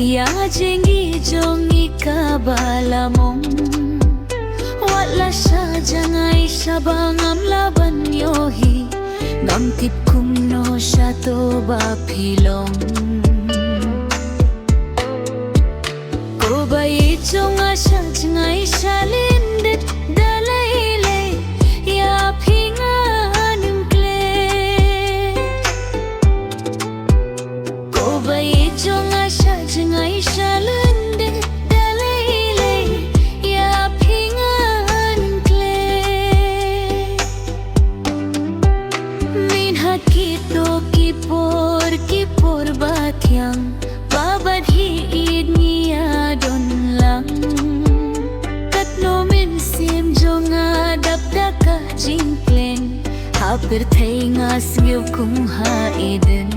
Ya jengi jongi kabala mong wala siya jangai siya bangam laban yohi ngam tip kumno siya to ba pilong ko ba ichonga siya jangai siya lindit dalaile ya pingan imple ko ba ichonga siya jangai siya lindit dalaile ya pingan imple minhat kito kipor batyang babadhi idniya don lang katno min sim jonga dabdaka jingklen hapir thay nga sngyo kung haiden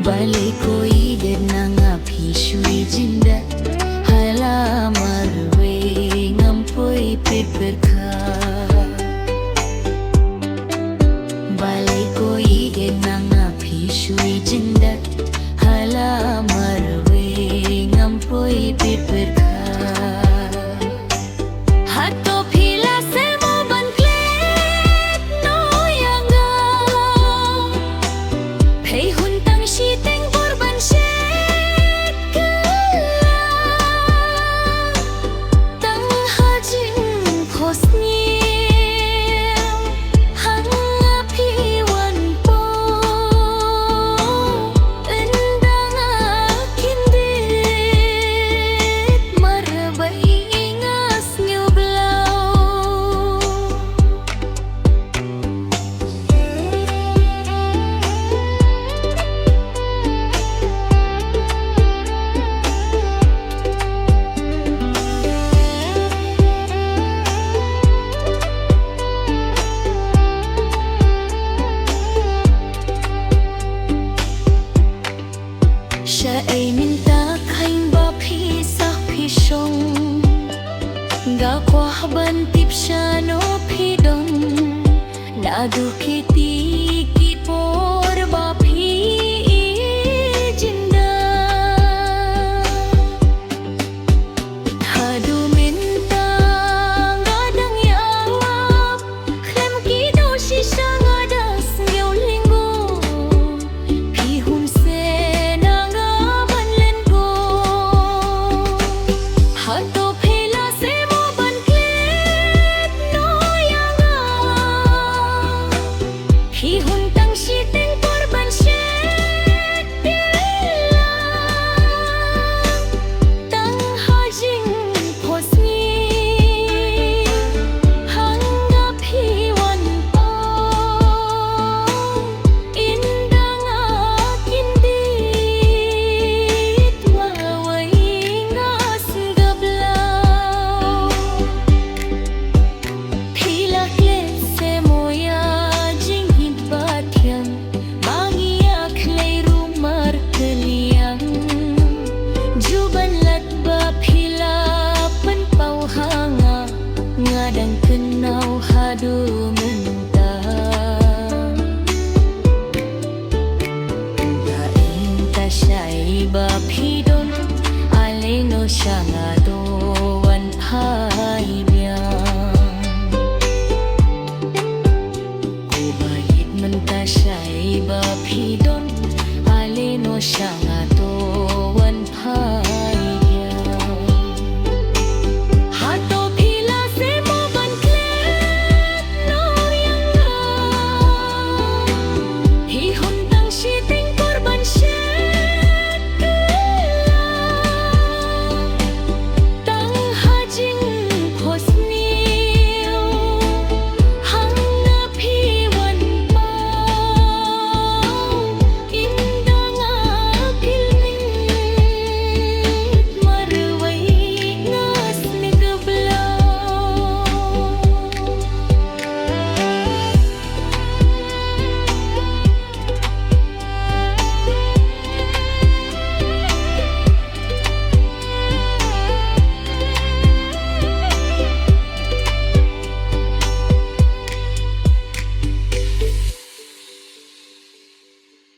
balay ko idid na nga pishuy jinda hala marwe ngampoy pipir ka balay ko idid na nga pishuy jinda hala marwe ngampoy pipir ka hato pila se mo banklet no yanga pay huntang shiteng borban shet kala tang hajing posni hang apiwan po endang akindit marabay ingas ngublaw siya ay minta kain ba pisah pisong gakwah bantip siya no pidong nadukiti kipor ba jinda hadu minta ngadang yawap klem kido shisha ngadas ngyaw linggo pihun se hato phela se mo banklet no yanga hi huntang shiteng korban shet pila tang hajing posni hanga phiwan po indang akindit mawai ngas Pilaklet se moya jinghit batyang mangiyak lay rumar keliang juban lat ba pila penpau hanga ngadang kenau hadu mentang daing tasyai ba pidon aleno syangadoan hai mentashay ba pidon aleno siya